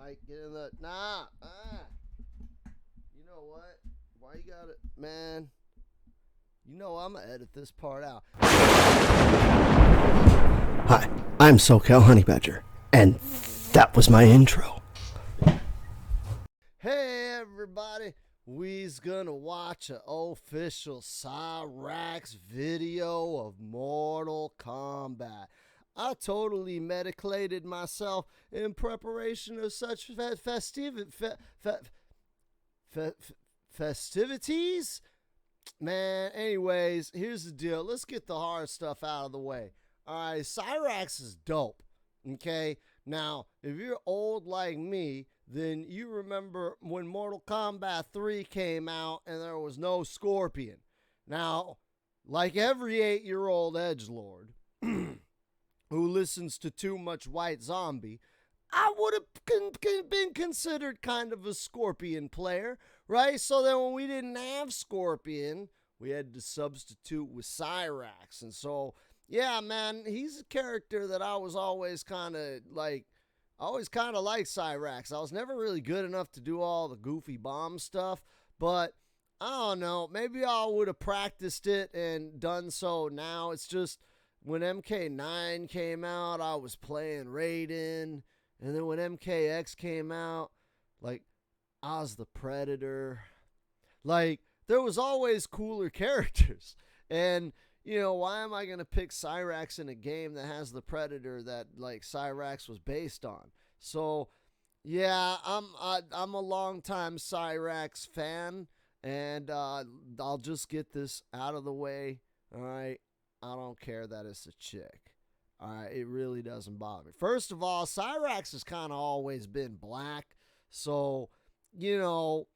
Mike, get in the nah. You know what? Why you got it, man? You know I'm gonna edit this part out. Hi, I'm SoCal Honey Badger, and that was my intro. Hey everybody, we's gonna watch an official Cyrax video of Mortal Kombat. I totally medicated myself in preparation of such festivities. Man, anyways, here's the deal. Let's get the hard stuff out of the way. All right, Cyrax is dope. Okay, now if you're old like me, then you remember when Mortal Kombat 3 came out and there was no Scorpion. Now, like every 8-year-old edgelord who listens to too much White Zombie, I would have been considered kind of a Scorpion player, right? So then when we didn't have Scorpion, we had to substitute with Cyrax. And so, yeah, man, he's a character that I was always kind of like, I always kind of liked Cyrax. I was never really good enough to do all the goofy bomb stuff, but I don't know. Maybe I would have practiced it and done so now. It's just when MK9 came out, I was playing Raiden. And then when MKX came out, like, I was the Predator. Like, there was always cooler characters. And, you know, why am I going to pick Cyrax in a game that has the Predator that, like, Cyrax was based on? So, yeah, I'm a longtime Cyrax fan. And I'll just get this out of the way. All right. I don't care that it's a chick. All right, it really doesn't bother me. First of all, Cyrax has kind of always been black. So, you know,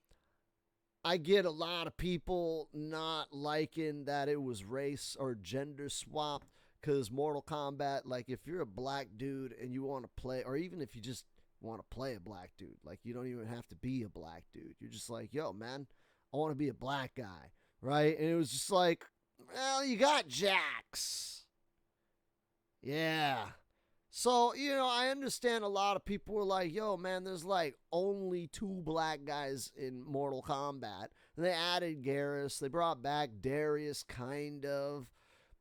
I get a lot of people not liking that it was race or gender swapped because Mortal Kombat, like, if you're a black dude and you want to play, or even if you just want to play a black dude, like, you don't even have to be a black dude. You're just like, yo, man, I want to be a black guy, right? And it was just like, well, you got Jax. Yeah. So, you know, I understand a lot of people were like, yo, man, there's like only 2 black guys in Mortal Kombat. And they added Garrus. They brought back Darius, kind of.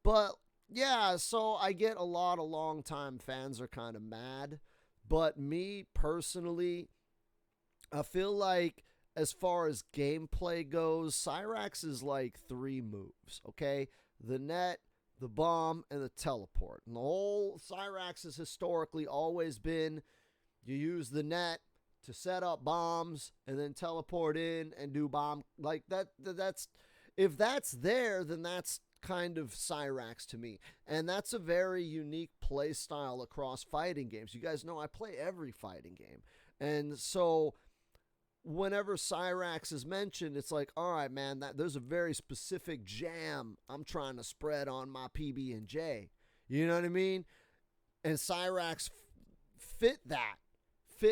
But, yeah, so I get a lot of longtime fans are kind of mad. But me, personally, I feel like as far as gameplay goes, Cyrax is like 3 moves, okay? The net, the bomb, and the teleport. And the whole Cyrax has historically always been you use the net to set up bombs and then teleport in and do bomb. Like that's if that's there, then that's kind of Cyrax to me. And that's a very unique play style across fighting games. You guys know I play every fighting game. And so whenever Cyrax is mentioned, it's like, all right, man, there's a very specific jam I'm trying to spread on my PB&J. You know what I mean? And Cyrax fit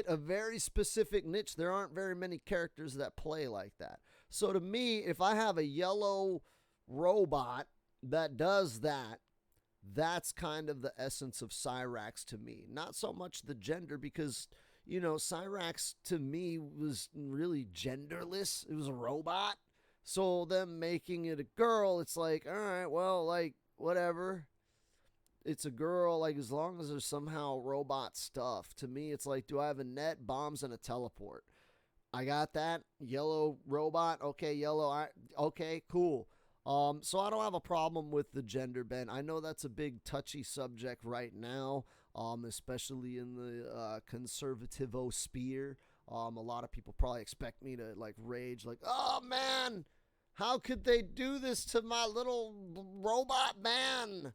a very specific niche. There aren't very many characters that play like that. So to me, if I have a yellow robot that does that, that's kind of the essence of Cyrax to me. Not so much the gender, because you know, Cyrax to me was really genderless. It was a robot. So them making it a girl, it's like, all right, well, like, whatever. It's a girl, like, as long as there's somehow robot stuff. To me, it's like, do I have a net, bombs, and a teleport? I got that. Yellow robot. Okay, yellow. Okay, cool. So I don't have a problem with the gender bend. I know that's a big touchy subject right now. Especially in the conservativo sphere. A lot of people probably expect me to like rage, like, oh man, how could they do this to my little robot man?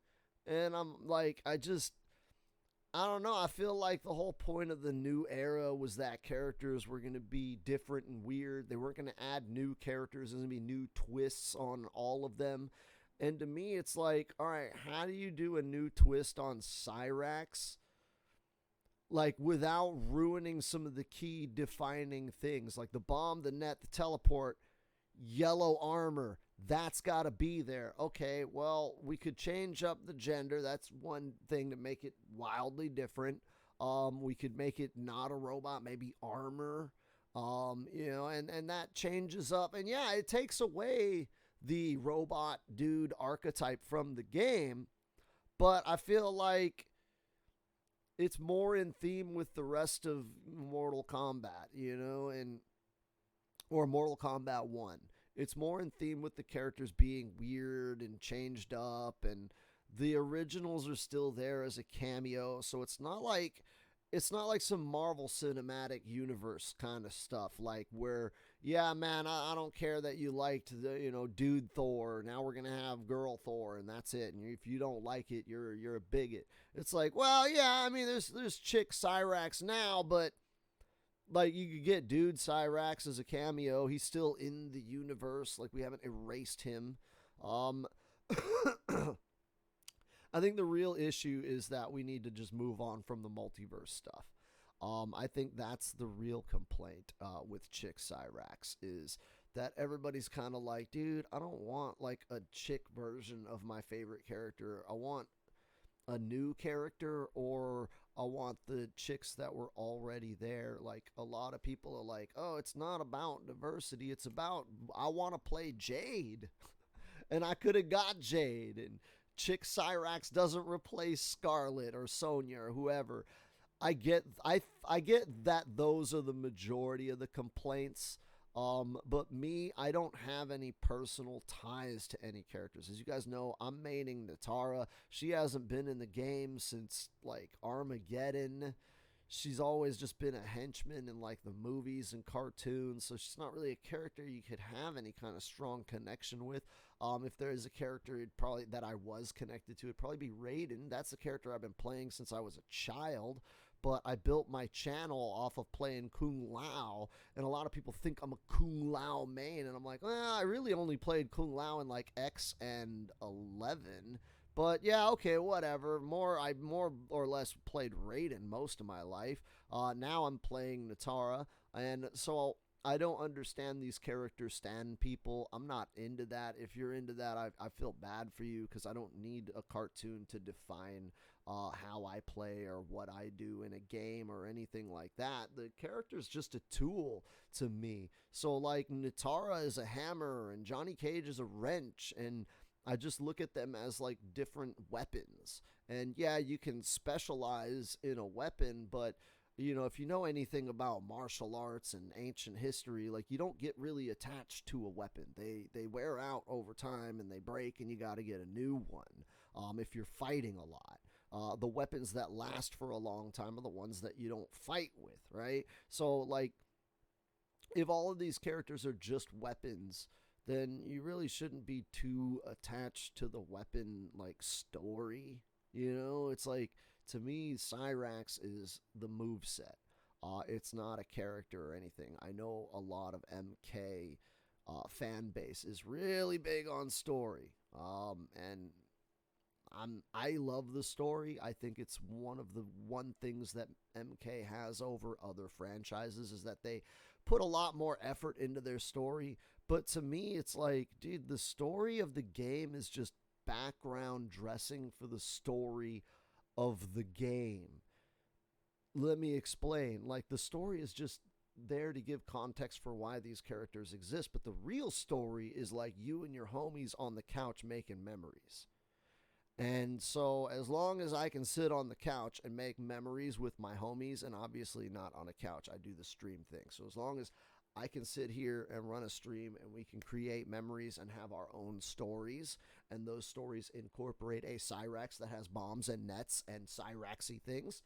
And I'm like, I don't know. I feel like the whole point of the new era was that characters were going to be different and weird. They weren't going to add new characters. There's going to be new twists on all of them. And to me, it's like, all right, how do you do a new twist on Cyrax, like, without ruining some of the key defining things, like the bomb, the net, the teleport, yellow armor? That's got to be there. Okay, well, we could change up the gender. That's one thing to make it wildly different. We could make it not a robot, maybe armor. You know, and that changes up. And yeah, it takes away the robot dude archetype from the game, but I feel like it's more in theme with the rest of Mortal Kombat, you know, or Mortal Kombat 1. It's more in theme with the characters being weird and changed up, and the originals are still there as a cameo, so it's not like some Marvel Cinematic Universe kind of stuff, like where, yeah, man, I don't care that you liked the, you know, dude Thor. Now we're gonna have girl Thor, and that's it. And if you don't like it, you're a bigot. It's like, well, yeah, I mean, there's chick Cyrax now, but like you could get dude Cyrax as a cameo. He's still in the universe. Like we haven't erased him. I think the real issue is that we need to just move on from the multiverse stuff. I think that's the real complaint with chick Cyrax, is that everybody's kind of like, dude, I don't want like a chick version of my favorite character. I want a new character, or I want the chicks that were already there. Like a lot of people are like, oh, it's not about diversity. It's about, I want to play Jade. And I could have got Jade, and chick Cyrax doesn't replace Scarlet or Sonya or whoever. I get that those are the majority of the complaints. But me, I don't have any personal ties to any characters. As you guys know, I'm maining Natara. She hasn't been in the game since like Armageddon. She's always just been a henchman in like the movies and cartoons, so she's not really a character you could have any kind of strong connection with. If there is a character that I was connected to, it'd probably be Raiden. That's the character I've been playing since I was a child, but I built my channel off of playing Kung Lao, and a lot of people think I'm a Kung Lao main, and I'm like, well, I really only played Kung Lao in like X and 11. But yeah, okay, whatever. I more or less played Raiden most of my life. Now I'm playing Natara, and so I don't understand these character stand people. I'm not into that. If you're into that, I feel bad for you, because I don't need a cartoon to define how I play or what I do in a game or anything like that. The character's just a tool to me. So like Natara is a hammer, and Johnny Cage is a wrench, and I just look at them as like different weapons. And yeah, you can specialize in a weapon, but you know, if you know anything about martial arts and ancient history, like you don't get really attached to a weapon. They wear out over time and they break, and you got to get a new one if you're fighting a lot. The weapons that last for a long time are the ones that you don't fight with, right? So like if all of these characters are just weapons, then you really shouldn't be too attached to the weapon like story. You know, it's like, to me, Cyrax is the moveset. It's not a character or anything. I know a lot of MK fan base is really big on story, and I love the story. I think it's one of the things that MK has over other franchises, is that they put a lot more effort into their story. But to me, it's like, dude, the story of the game is just background dressing for the story of the game. Let me explain. Like, the story is just there to give context for why these characters exist, but the real story is like you and your homies on the couch making memories. And so as long as I can sit on the couch and make memories with my homies, and obviously not on a couch, I do the stream thing. So as long as I can sit here and run a stream and we can create memories and have our own stories, and those stories incorporate a Cyrax that has bombs and nets and Cyraxy things,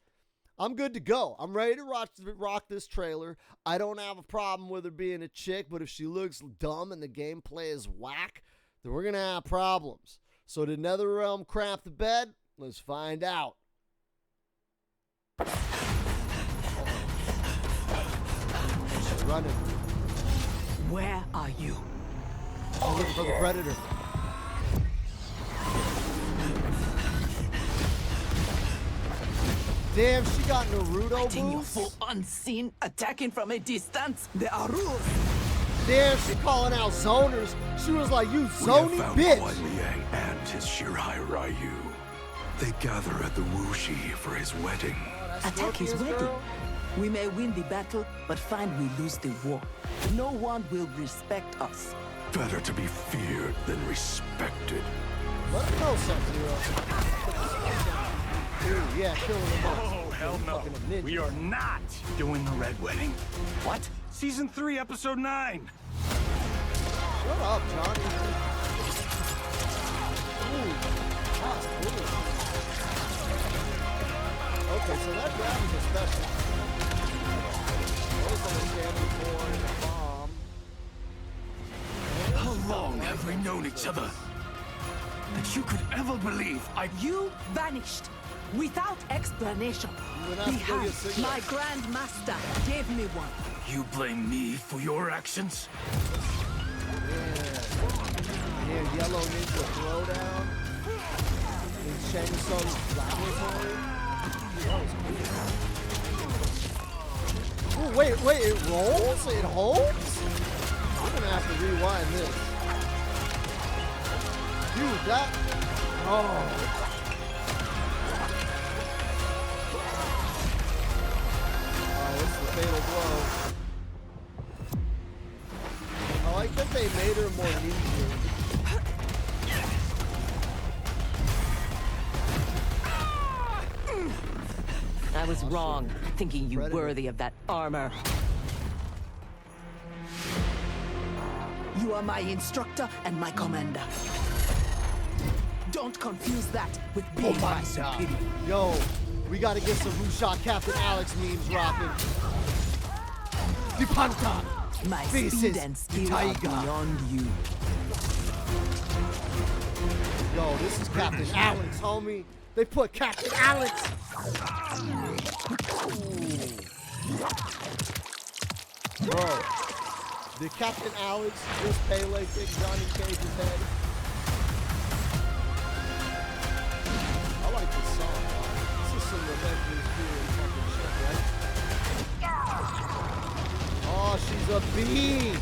I'm good to go. I'm ready to rock this trailer. I don't have a problem with her being a chick, but if she looks dumb and the gameplay is whack, then we're going to have problems. So did NetherRealm craft the bed? Let's find out. She's running. Where are you? I'm looking for the predator. Damn, she got Naruto You moves. full unseen, attacking from a distance. There are rules. Damn, she calling out zoners. She was like, you zony bitch. Kuai Liang and his Shirai Ryu. They gather at the Wuxi for his wedding. Oh, Attack is Scorpius ready. girl? We may win the battle, but find we lose the war. No one will respect us. Better to be feared than respected. Let him know, Sub-Zero. Ooh, yeah, killing him off. Oh, hell no. Fucking a ninja. We are not doing the Red Wedding. What? Season 3, Episode 9. Shut up, Johnny. Ooh, that's cool. Okay, so that grab is a special. Those are the standing for the bomb. How long have we known each other? That you could ever believe You vanished without explanation. You went out to go get Behind, cigarettes. my Grand Master gave me one. You blame me for your actions? Yeah, Yellow Ninja Throwdown. In Shang Tsung's laboratory. Oh, wait, it rolls? It holds? I'm gonna have to rewind this. Dude, that... Oh. Oh, this is the fatal blow. I like that they made her more ninja. I was wrong, thinking you Predator. worthy of that armor. You are my instructor and my commander. Don't confuse that with being my superior. Yo, we gotta get some Who Shot Captain Alex memes rocking. The Panta! My This speed is and skill the are tiger. beyond you. Yo, this is Captain Alex, homie. They put Captain Alex! Bro, did Captain Alex just Pele kick Johnny Cage's head? I like this song, man. This is some Avengers doing fucking shit, right? Oh, she's a bee!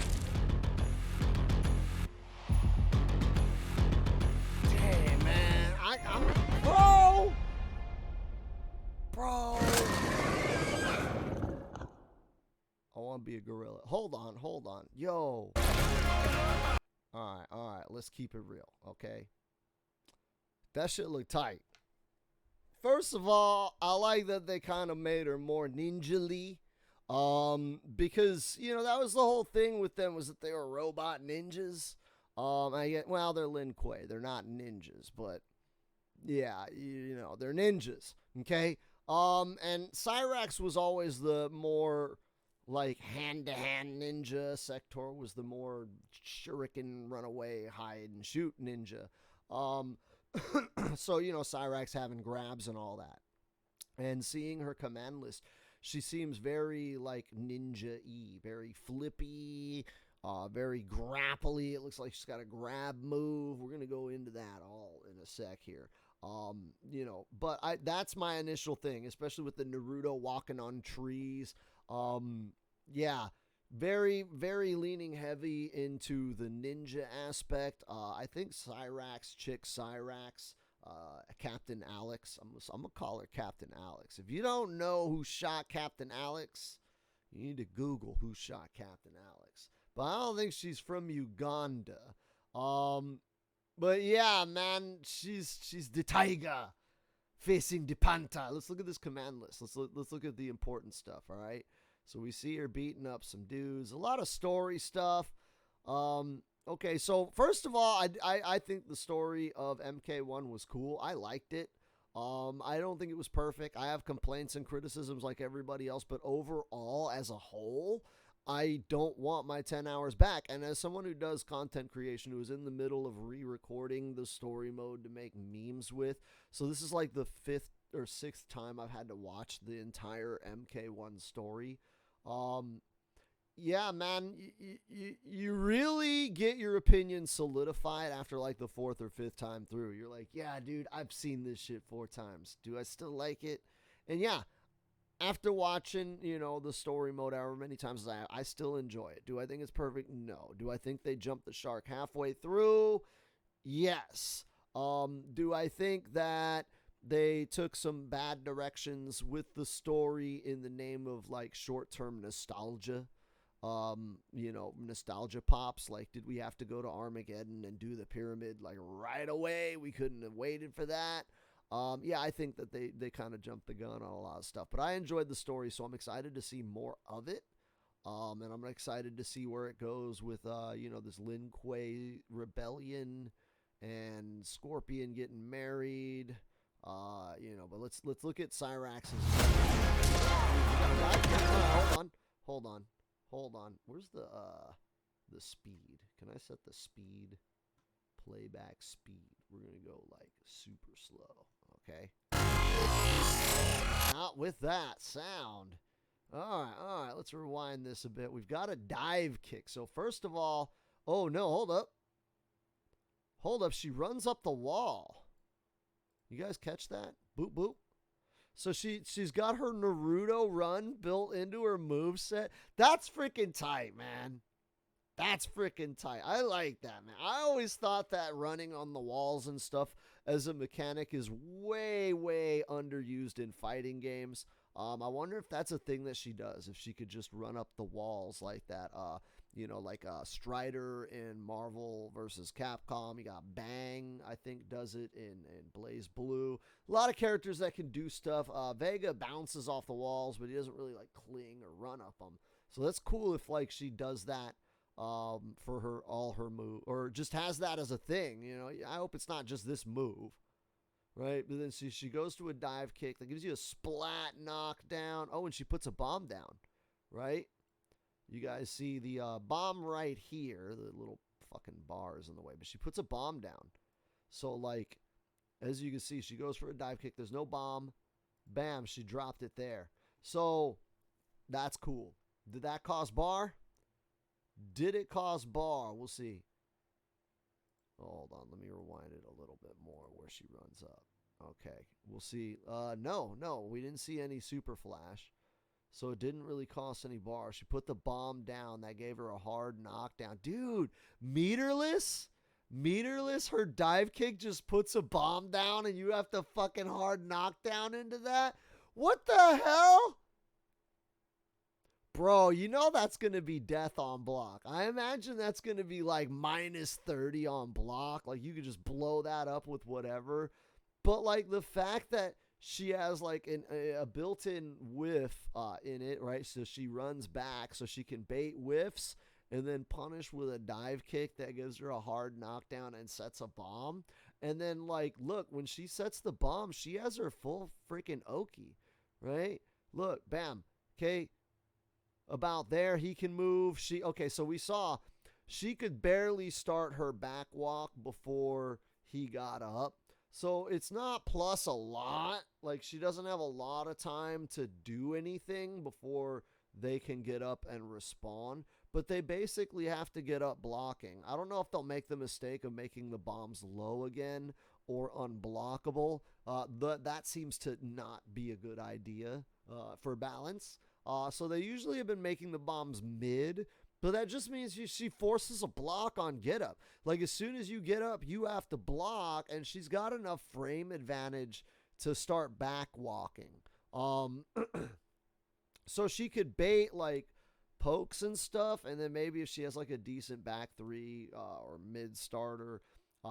Damn, man. I'm... Bro! Bro! I want to be a gorilla. Hold on. Yo. Alright. Let's keep it real, okay? That shit look tight. First of all, I like that they kind of made her more ninja-ly. Because, you know, that was the whole thing with them, was that they were robot ninjas. Well, they're Lin Kuei. They're not ninjas, but yeah, you know, they're ninjas, okay? And Cyrax was always the more, like, hand-to-hand ninja. Sector was the more shuriken, run-away, hide-and-shoot ninja. So, you know, Cyrax having grabs and all that. And seeing her command list, she seems very, like, ninja-y, very flippy, very grapply. It looks like she's got a grab move. We're going to go into that all in a sec here. You know, but that's my initial thing, especially with the Naruto walking on trees. Yeah, very, very leaning heavy into the ninja aspect. I think Cyrax, Captain Alex. I'm gonna call her Captain Alex. If you don't know who shot Captain Alex, you need to Google who shot Captain Alex. But I don't think she's from Uganda. But yeah, man, she's the tiger facing the panther. Let's look at this command list. Let's look at the important stuff. All right. So we see her beating up some dudes. A lot of story stuff. Okay, so first of all, I think the story of MK1 was cool. I liked it. I don't think it was perfect. I have complaints and criticisms like everybody else, but overall, as a whole, I don't want my 10 hours back. And as someone who does content creation, who is in the middle of re-recording the story mode to make memes with, so this is like the 5th or 6th time I've had to watch the entire MK1 story. Yeah, man, you really get your opinion solidified after like the 4th or 5th time through. You're like, yeah, dude, I've seen this shit 4 times. Do I still like it? And yeah, after watching, you know, the story mode however many times as I still enjoy it. Do I think it's perfect? No. Do I think they jumped the shark halfway through? Yes. Do I think that they took some bad directions with the story in the name of like short-term nostalgia. Nostalgia pops. Like, did we have to go to Armageddon and do the pyramid like right away? We couldn't have waited for that. Yeah, I think that they kind of jumped the gun on a lot of stuff, but I enjoyed the story, so I'm excited to see more of it. And I'm excited to see where it goes with, this Lin Kuei rebellion and Scorpion getting married. But let's look at Cyrax's. Hold on. Where's the speed? Can I set the speed? Playback speed. We're gonna go like super slow. Okay. Not with that sound. All right. Let's rewind this a bit. We've got a dive kick. So first of all, oh no, hold up. She runs up the wall. You guys catch that? Boop boop. So she's got her Naruto run built into her moveset. That's freaking tight, man. That's freaking tight. I like that, man. I always thought that running on the walls and stuff as a mechanic is way, way underused in fighting games. I wonder if that's a thing that she does, if she could just run up the walls like that. Like Strider in Marvel vs. Capcom. You got Bang, I think, does it in Blaze Blue. A lot of characters that can do stuff. Vega bounces off the walls, but he doesn't really like cling or run up them. So that's cool if like she does that for all her move, or just has that as a thing. I hope it's not just this move. Right, but then she goes to a dive kick that gives you a splat knockdown. Oh, and she puts a bomb down, right? You guys see the bomb right here. The little fucking bar is in the way, but she puts a bomb down. So, like, as you can see, she goes for a dive kick. There's no bomb. Bam, she dropped it there. So, that's cool. Did that cause bar? Did it cause bar? We'll see. Hold on, let me rewind it a little bit more where she runs up. Okay, we'll see. No, we didn't see any super flash. So it didn't really cost any bar. She put the bomb down. That gave her a hard knockdown. Dude, meterless? Meterless, her dive kick just puts a bomb down and you have to fucking hard knockdown into that? What the hell? Bro, that's going to be death on block. I imagine that's going to be like minus 30 on block. Like you could just blow that up with whatever. But like the fact that she has like a built-in whiff in it, right? So she runs back so she can bait whiffs and then punish with a dive kick that gives her a hard knockdown and sets a bomb. And then like, look, when she sets the bomb, she has her full freaking Oki, right? Look, bam. Okay. About there, he can move. So we saw she could barely start her back walk before he got up. So it's not plus a lot. Like she doesn't have a lot of time to do anything before they can get up and respawn. But they basically have to get up blocking. I don't know if they'll make the mistake of making the bombs low again or unblockable. That seems to not be a good idea for balance. So they usually have been making the bombs mid, but that just means she forces a block on get up. Like as soon as you get up, you have to block, and she's got enough frame advantage to start back walking. So she could bait like pokes and stuff, and then maybe if she has like a decent back three or mid starter,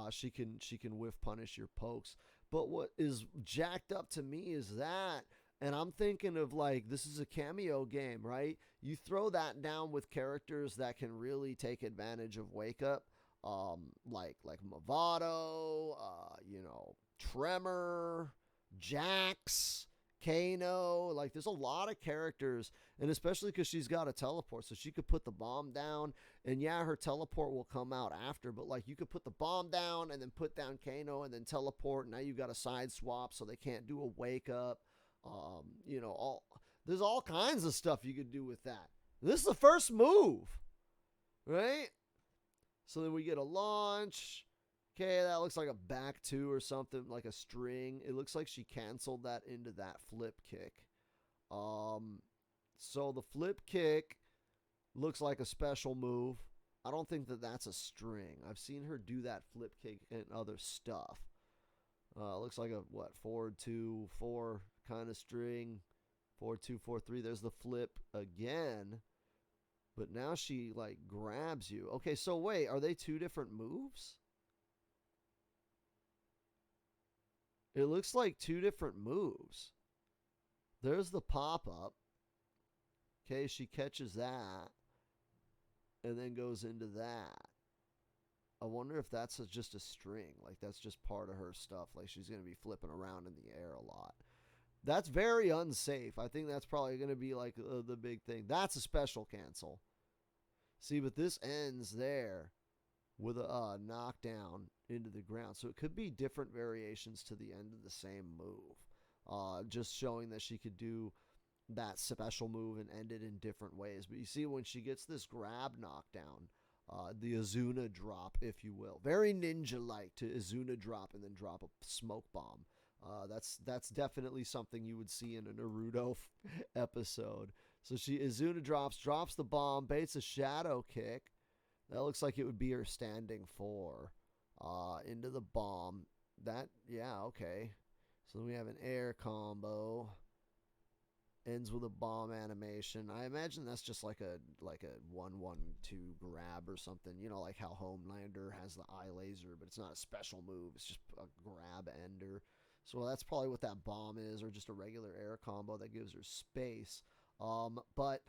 she can whiff punish your pokes. But what is jacked up to me is that. And I'm thinking of like, this is a cameo game, right? You throw that down with characters that can really take advantage of Wake Up, like Movado, Tremor, Jax, Kano. Like there's a lot of characters, and especially because she's got a teleport, so she could put the bomb down, and yeah, her teleport will come out after, but like you could put the bomb down and then put down Kano and then teleport, and now you've got a side swap so they can't do a Wake Up. There's all kinds of stuff you could do with that. This is the first move, right? So then we get a launch. Okay, that looks like a back two or something, like a string. It looks like she canceled that into that flip kick. So the flip kick looks like a special move. I don't think that that's a string. I've seen her do that flip kick and other stuff. Looks like a, what, 4-2-4 kind of string. 4-2-4-3. There's the flip again. But now she, like, grabs you. Okay, so wait, are they two different moves? It looks like two different moves. There's the pop-up. Okay, she catches that. And then goes into that. I wonder if that's just a string. Like, that's just part of her stuff. Like, she's going to be flipping around in the air a lot. That's very unsafe. I think that's probably going to be, like, the big thing. That's a special cancel. See, but this ends there with a knockdown into the ground. So it could be different variations to the end of the same move. Just showing that she could do that special move and end it in different ways. But you see, when she gets this grab knockdown, the Azuna drop, if you will, very ninja-like to Azuna drop and then drop a smoke bomb. That's definitely something you would see in a Naruto episode. So Azuna drops the bomb, baits a shadow kick. That looks like it would be her standing 4 into the bomb. Yeah, okay. So then we have an air combo. Ends with a bomb animation. I imagine that's just like a 1-1-2 grab or something. You know, like how Homelander has the eye laser, but it's not a special move. It's just a grab ender. So that's probably what that bomb is, or just a regular air combo that gives her space. But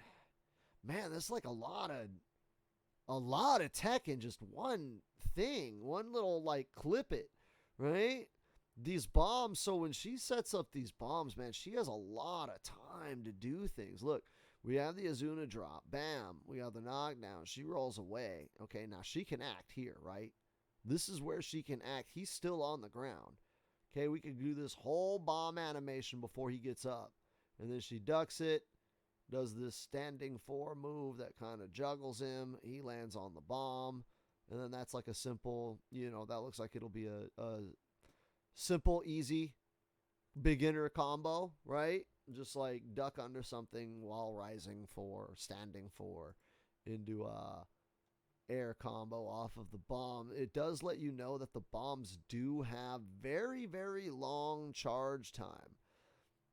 man, that's like a lot of tech in just one thing, one little like clip it, right? These bombs, so when she sets up these bombs, man, she has a lot of time to do things. Look, we have the Azuna drop. Bam. We have the knockdown. She rolls away. Okay, now she can act here, right? This is where she can act. He's still on the ground. Okay, we could do this whole bomb animation before he gets up. And then she ducks it, does this standing 4 move that kind of juggles him. He lands on the bomb. And then that's like a simple, that looks like it'll be a simple, easy beginner combo, right? Just like duck under something while rising 4, standing 4 into a air combo off of the bomb. It does let you know that the bombs do have very, very long charge time.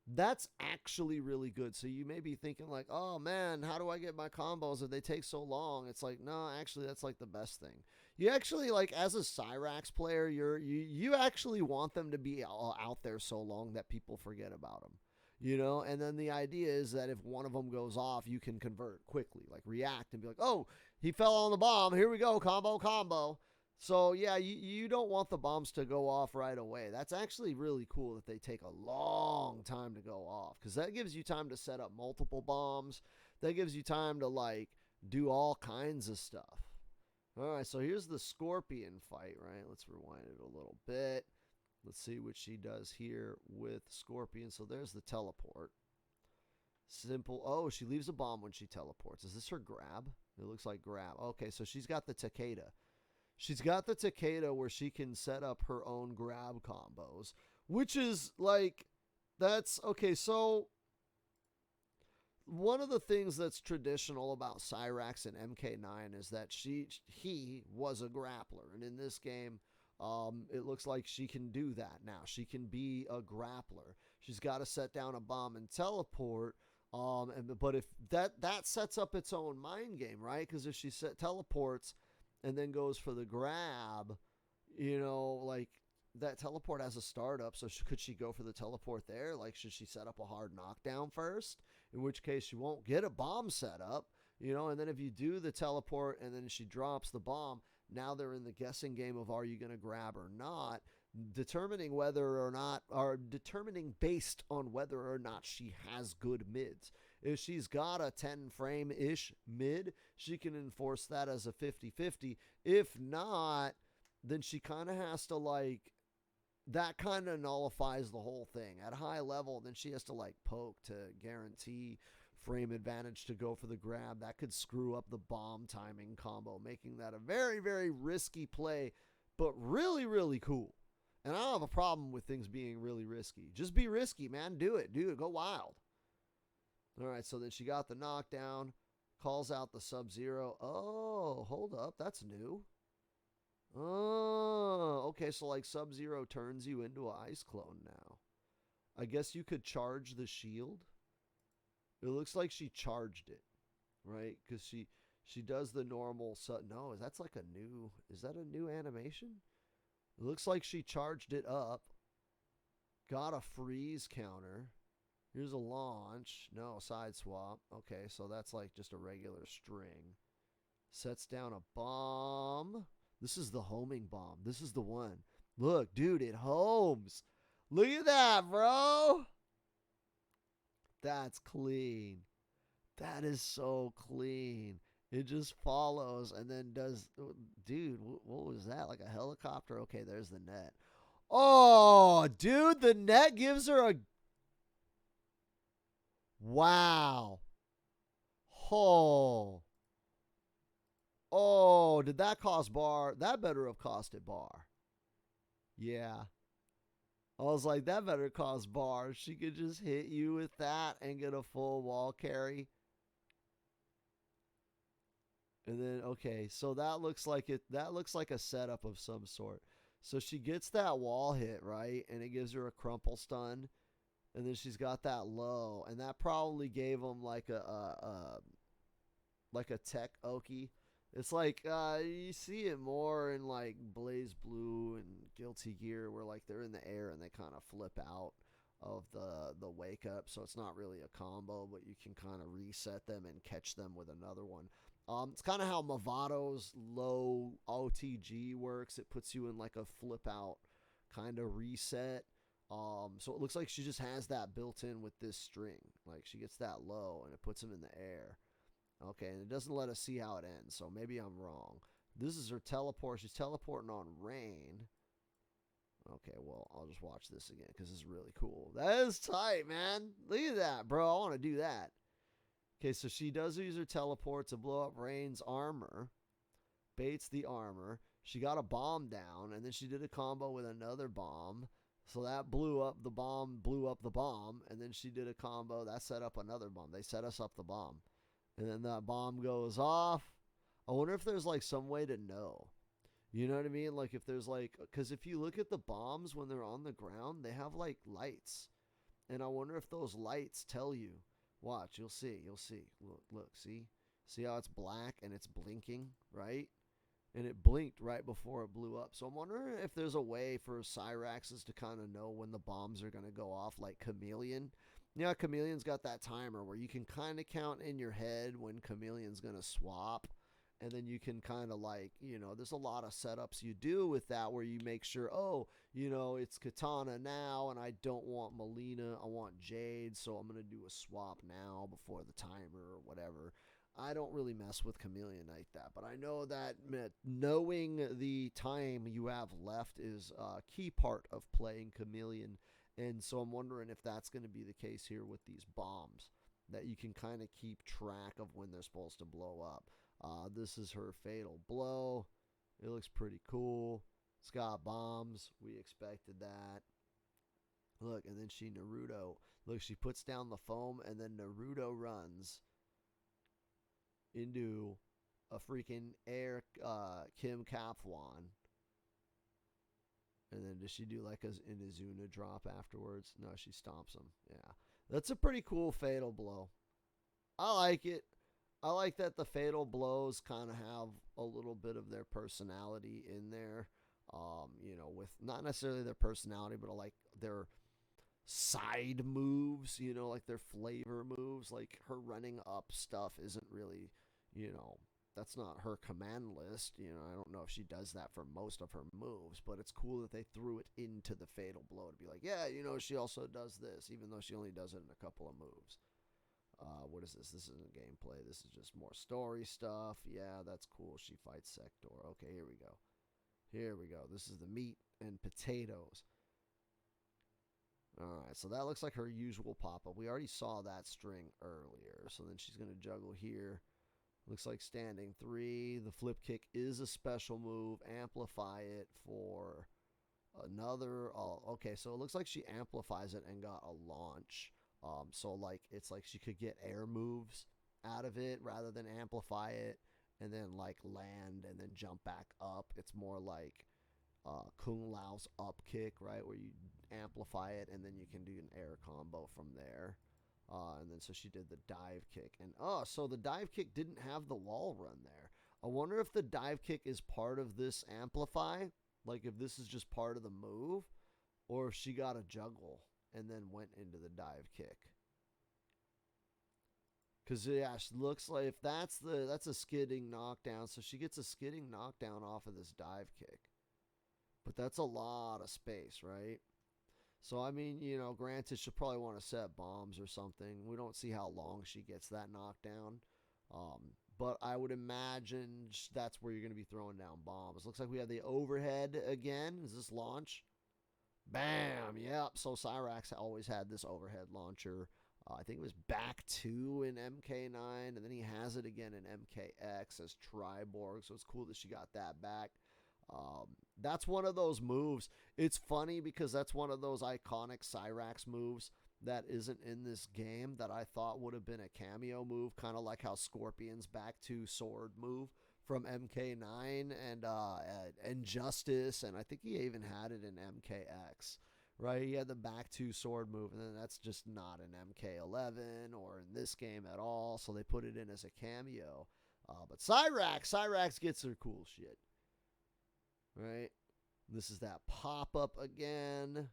That's actually really good. So you may be thinking like, oh man, how do I get my combos if they take so long? It's like, no, actually that's like the best thing. You actually, like, as a Cyrax player, you actually want them to be out there so long that people forget about them. And then the idea is that if one of them goes off, you can convert quickly, like react and be like, oh, he fell on the bomb. Here we go. Combo. So yeah, you don't want the bombs to go off right away. That's actually really cool that they take a long time to go off, because that gives you time to set up multiple bombs. That gives you time to like do all kinds of stuff. All right, so here's the Scorpion fight, right? Let's rewind it a little bit. Let's see what she does here with Scorpion. So there's the teleport. Simple. Oh, she leaves a bomb when she teleports. Is this her grab? It looks like grab. Okay, so she's got the Takeda. She's got the Takeda where she can set up her own grab combos, which is like, that's okay. So one of the things that's traditional about Cyrax and MK9 is that he was a grappler, and in this game, it looks like she can do that now. She can be a grappler. She's got to set down a bomb and teleport. But if that sets up its own mind game, right? Because if she teleports and then goes for the grab, like that teleport has a startup. So could she go for the teleport there? Like, should she set up a hard knockdown first? In which case she won't get a bomb set up, and then if you do the teleport and then she drops the bomb, now they're in the guessing game of, are you going to grab or not? Determining based on whether or not she has good mids. If she's got a 10 frame-ish mid, she can enforce that as a 50-50. If not, then she kind of has to, like, that kind of nullifies the whole thing. At high level, then she has to, like, poke to guarantee frame advantage to go for the grab. That could screw up the bomb timing combo, making that a very, very risky play, but really, really cool. And I don't have a problem with things being really risky. Just be risky, man. Do it. Go wild. All right, so then she got the knockdown, calls out the Sub-Zero. Oh, hold up. That's new. Oh, okay. So like Sub-Zero turns you into an ice clone now. I guess you could charge the shield. It looks like she charged it, right? Because she does the normal. No, that's like a new. Is that a new animation? It looks like she charged it up. Got a freeze counter. Here's a launch. No, side swap. Okay, so that's like just a regular string. Sets down a bomb. This is the homing bomb. This is the one. Look, dude, it homes. Look at that, bro. That's clean. That is so clean. It just follows and then does. Dude, what was that? Like a helicopter? Okay, there's the net. Oh, dude, the net gives her a. Wow. Oh. Oh, did that cost bar? That better have costed bar. Yeah. I was like, that better cost bar. She could just hit you with that and get a full wall carry. And then, okay, so that looks like it. That looks like a setup of some sort. So she gets that wall hit, right? And it gives her a crumple stun. And then she's got that low. And that probably gave him like a tech Oki. It's like you see it more in like Blaze Blue and Guilty Gear where like they're in the air and they kind of flip out of the wake up. So it's not really a combo, but you can kind of reset them and catch them with another one. It's kind of how Mavado's low OTG works. It puts you in like a flip out kind of reset. So it looks like she just has that built in with this string. Like she gets that low and it puts him in the air. Okay, and it doesn't let us see how it ends, so maybe I'm wrong. This is her teleport. She's teleporting on rain. Okay, well, I'll just watch this again because this is really cool. That is tight, man. Look at that, bro. I want to do that. Okay, so she does use her teleport to blow up Rain's armor. Baits the armor. She got a bomb down, and then she did a combo with another bomb. So that blew up the bomb, and then she did a combo. That set up another bomb. They set us up the bomb. And then that bomb goes off. I wonder if there's like some way to know. You know what I mean? Like if there's like, because if you look at the bombs when they're on the ground, they have like lights. And I wonder if those lights tell you. Watch, you'll see. Look, see? See how it's black and it's blinking, right? And it blinked right before it blew up. So I'm wondering if there's a way for Cyraxes to kind of know when the bombs are going to go off, like Chameleon. Yeah, Chameleon's got that timer where you can kind of count in your head when Chameleon's going to swap. And then you can kind of like, there's a lot of setups you do with that where you make sure, it's Katana now and I don't want Melina. I want Jade. So I'm going to do a swap now before the timer or whatever. I don't really mess with Chameleon like that. But I know that knowing the time you have left is a key part of playing Chameleon. And so I'm wondering if that's going to be the case here with these bombs, that you can kind of keep track of when they're supposed to blow up. This is her fatal blow. It looks pretty cool. It's got bombs. We expected that. Look, and then she Naruto. Look, she puts down the foam, and then Naruto runs into a freaking air Kim Kapwan. And then does she do like an Inazuna drop afterwards? No, she stomps him. Yeah. That's a pretty cool fatal blow. I like it. I like that the fatal blows kind of have a little bit of their personality in there. With not necessarily their personality, but like their side moves, like their flavor moves. Like her running up stuff isn't really, that's not her command list. I don't know if she does that for most of her moves, but it's cool that they threw it into the fatal blow to be like, yeah, she also does this, even though she only does it in a couple of moves. What is this? This isn't gameplay. This is just more story stuff. Yeah, that's cool. She fights Sector. Okay, here we go. Here we go. This is the meat and potatoes. Alright, so that looks like her usual pop-up. We already saw that string earlier. So then she's going to juggle here. Looks like standing 3. The flip kick is a special move. Amplify it for another. Okay, so it looks like she amplifies it and got a launch. So like it's like she could get air moves out of it rather than amplify it. and then like land and then jump back up. It's more like Kung Lao's up kick, right, where you amplify it and then you can do an air combo from there. And then so she did the dive kick, and so the dive kick didn't have the wall run there. I wonder if the dive kick is part of this amplify, like if this is just part of the move, or if she got a juggle and then went into the dive kick. Because yeah, she looks like if that's a skidding knockdown, so she gets a skidding knockdown off of this dive kick. But that's a lot of space, right? So I mean, you know, granted, she'll probably want to set bombs or something. We don't see how long she gets that knockdown. But I would imagine that's where you're going to be throwing down bombs. Looks like we have the overhead again. Is this launch? Bam! Yep. So Cyrax always had this overhead launcher. I think it was back 2 in MK9, and then he has it again in MKX as Triborg. So it's cool that she got that back. That's one of those moves. It's funny because that's one of those iconic Cyrax moves that isn't in this game that I thought would have been a cameo move, kind of like how Scorpion's back 2 sword move from MK9 and Injustice, and I think he even had it in MKX, right? He had the back 2 sword move, and then that's just not in MK11 or in this game at all, so they put it in as a cameo. But Cyrax gets her cool shit, right? This is that pop-up again.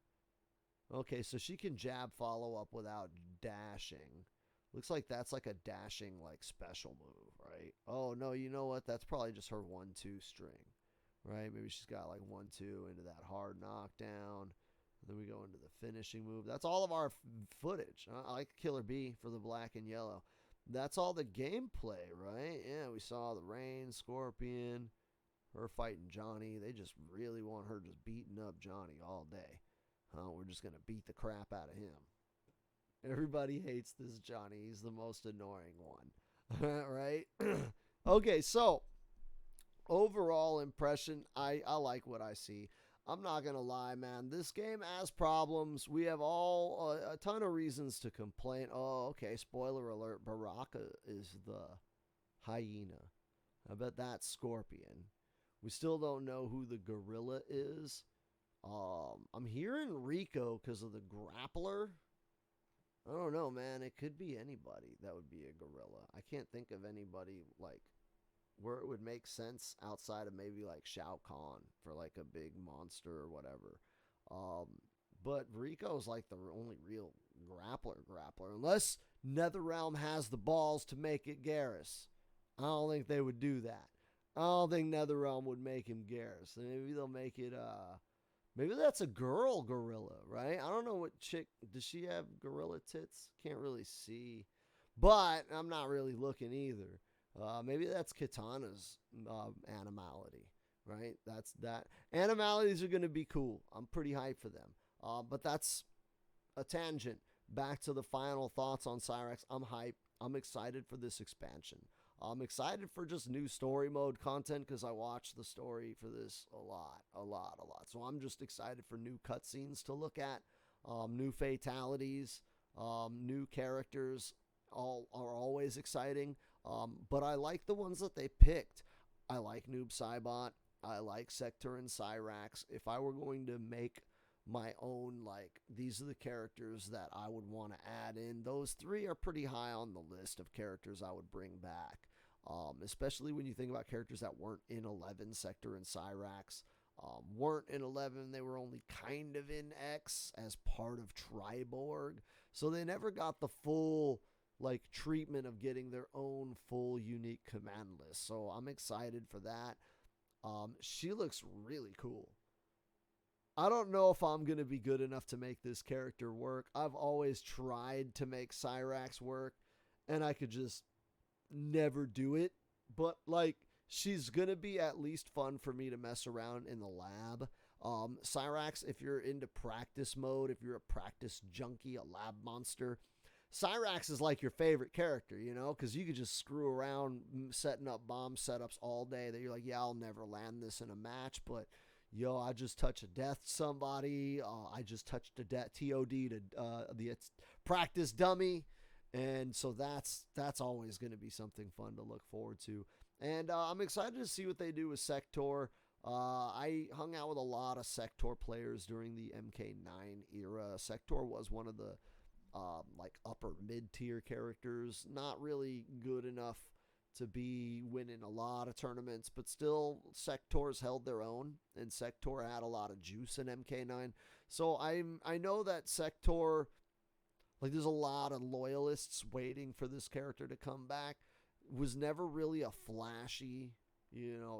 Okay, so she can jab follow-up without dashing. Looks like that's like a dashing, like, special move, right? Oh, no, you know what? That's probably just her 1-2 string, right? Maybe she's got, like, 1-2 into that hard knockdown. And then we go into the finishing move. That's all of our footage. I like Killer B for the black and yellow. That's all the gameplay, right? Yeah, we saw the Rain, Scorpion, her fighting Johnny. They just really want her just beating up Johnny all day. We're just going to beat the crap out of him. Everybody hates this Johnny. He's the most annoying one. Right? Okay, so overall impression, I like what I see. I'm not going to lie, man. This game has problems. We have all a ton of reasons to complain. Oh, okay, spoiler alert. Baraka is the hyena. I bet that's Scorpion. We still don't know who the gorilla is. I'm hearing Rico because of the grappler. I don't know, man. It could be anybody that would be a gorilla. I can't think of anybody like where it would make sense outside of maybe like Shao Kahn for like a big monster or whatever. But Rico's like the only real grappler, unless NetherRealm has the balls to make it Garrus. I don't think they would do that. I don't think NetherRealm would make him Garrus. Maybe they'll make it maybe that's a girl gorilla, right? I don't know what chick. Does she have gorilla tits? Can't really see. But I'm not really looking either. Maybe that's Katana's animality, right? That's that. Animalities are going to be cool. I'm pretty hyped for them. But that's a tangent. Back to the final thoughts on Cyrax. I'm hyped. I'm excited for this expansion. I'm excited for just new story mode content because I watched the story for this a lot. So I'm just excited for new cutscenes to look at, new fatalities, new characters. All are always exciting. But I like the ones that they picked. I like Noob Saibot. I like Sector and Cyrax. If I were going to make my own, like, these are the characters that I would want to add in, those 3 are pretty high on the list of characters I would bring back. Especially when you think about characters that weren't in 11, Sector and Cyrax. Weren't in 11, they were only kind of in X as part of Triborg. So they never got the full, like, treatment of getting their own full unique command list. So I'm excited for that. She looks really cool. I don't know if I'm going to be good enough to make this character work. I've always tried to make Cyrax work, and I could just never do it. But, like, she's going to be at least fun for me to mess around in the lab. Cyrax, if you're into practice mode, if you're a practice junkie, a lab monster, Cyrax is like your favorite character, you know, because you could just screw around setting up bomb setups all day that you're like, yeah, I'll never land this in a match, but yo, I just touched a death somebody. I just touched a TOD to the practice dummy. And so that's always going to be something fun to look forward to. And I'm excited to see what they do with Sector. I hung out with a lot of Sector players during the MK9 era. Sector was one of the like upper mid-tier characters. Not really good enough to be winning a lot of tournaments, but still Sectors held their own, and Sector had a lot of juice in MK9. So I know that Sector, like, there's a lot of loyalists waiting for this character to come back. Was never really a flashy,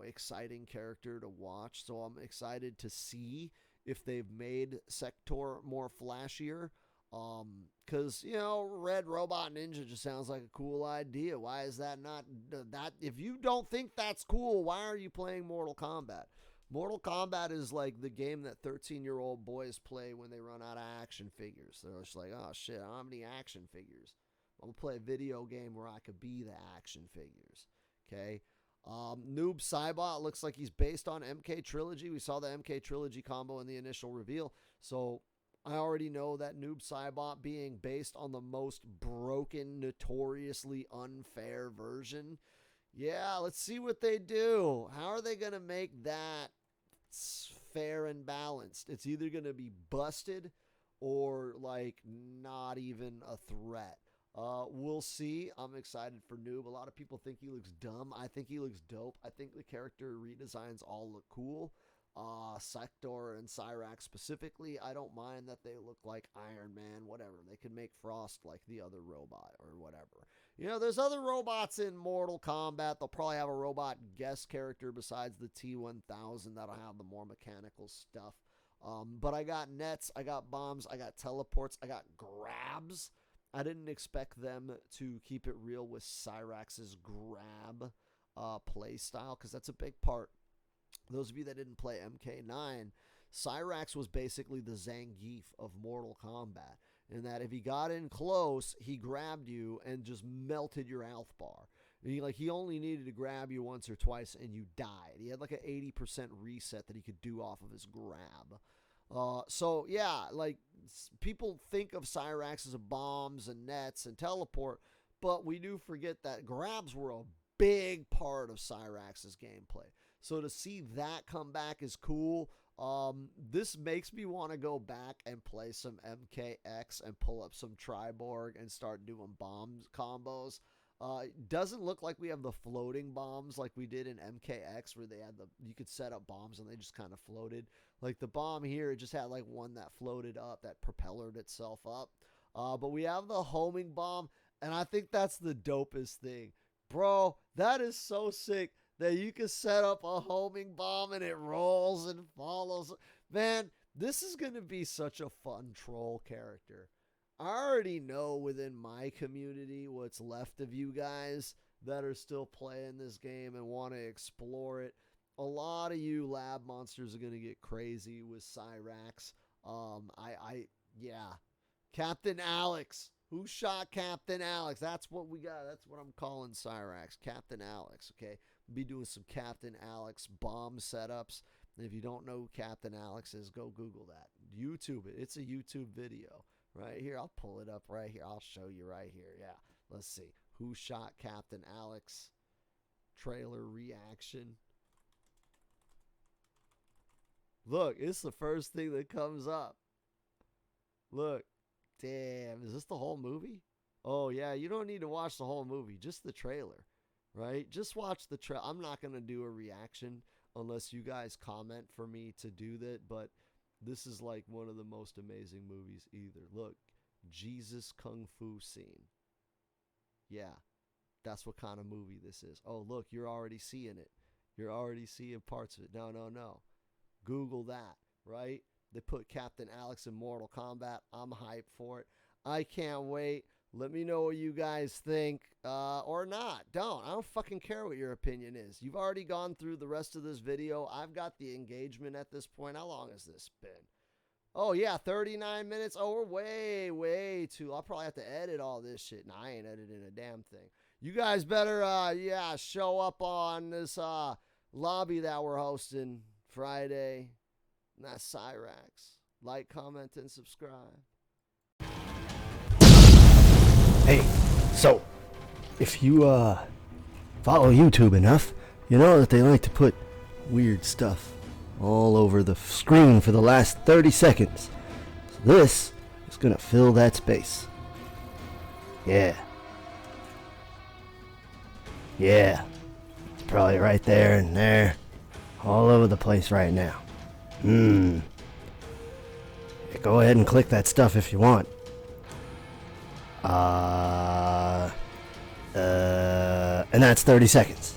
exciting character to watch. So I'm excited to see if they've made Sector more flashier. Because, Red Robot Ninja just sounds like a cool idea. Why is that not that? If you don't think that's cool, why are you playing Mortal Kombat? Mortal Kombat is like the game that 13-year-old boys play when they run out of action figures. They're just like, oh shit, I don't have any action figures. I'm going to play a video game where I could be the action figures. Okay. Noob Saibot looks like he's based on MK Trilogy. We saw the MK Trilogy combo in the initial reveal. So I already know that Noob Saibot being based on the most broken, notoriously unfair version. Yeah, let's see what they do. How are they going to make that fair and balanced? It's either going to be busted or like not even a threat. We'll see. I'm excited for Noob. A lot of people think he looks dumb. I think he looks dope. I think the character redesigns all look cool. Sector and Cyrax specifically, I don't mind that they look like Iron Man, whatever. They can make Frost like the other robot or whatever. There's other robots in Mortal Kombat. They'll probably have a robot guest character besides the T-1000 that'll have the more mechanical stuff. But I got nets, I got bombs, I got teleports, I got grabs. I didn't expect them to keep it real with Cyrax's grab play style, because that's a big part. Those of you that didn't play MK9, Cyrax was basically the Zangief of Mortal Kombat, in that if he got in close, he grabbed you and just melted your health bar. He only needed to grab you once or twice and you died. He had like an 80% reset that he could do off of his grab. So yeah, like, people think of Cyrax as bombs and nets and teleport, but we do forget that grabs were a big part of Cyrax's gameplay. So to see that come back is cool. This makes me want to go back and play some MKX and pull up some Triborg and start doing bombs combos. It doesn't look like we have the floating bombs like we did in MKX, where you could set up bombs and they just kind of floated. Like the bomb here, it just had like one that floated up, that propellered itself up. But we have the homing bomb, and I think that's the dopest thing. Bro, that is so sick that you can set up a homing bomb and it rolls and follows. Man, this is going to be such a fun troll character. I already know within my community what's left of you guys that are still playing this game and want to explore it. A lot of you lab monsters are going to get crazy with Cyrax. Yeah. Captain Alex. Who shot Captain Alex? That's what we got. That's what I'm calling Cyrax. Captain Alex, okay? We'll be doing some Captain Alex bomb setups. And if you don't know who Captain Alex is, go Google that. YouTube it. It's a YouTube video. Right here, I'll pull it up right here. I'll show you right here. Yeah, let's see. Who shot Captain Alex? Trailer reaction. Look, it's the first thing that comes up. Look. Damn, is this the whole movie? Oh, yeah, you don't need to watch the whole movie. Just the trailer, right? Just watch the trailer. I'm not going to do a reaction unless you guys comment for me to do that, but this is like one of the most amazing movies either. Look, Jesus Kung Fu scene. Yeah, that's what kind of movie this is. Oh, look, you're already seeing it. You're already seeing parts of it. No. Google that, right? They put Captain Alex in Mortal Kombat. I'm hyped for it. I can't wait. Let me know what you guys think, or not. I don't fucking care what your opinion is. You've already gone through the rest of this video. I've got the engagement at this point. How long has this been? Oh, yeah, 39 minutes. Oh, we're way too. I'll probably have to edit all this shit. Nah, I ain't editing a damn thing. You guys better, show up on this lobby that we're hosting Friday. And that's Cyrax. Like, comment, and subscribe. Hey, so if you follow YouTube enough, you know that they like to put weird stuff all over the screen for the last 30 seconds. So this is going to fill that space. Yeah. Yeah. It's probably right there and there. All over the place right now. Yeah, go ahead and click that stuff if you want. And that's 30 seconds.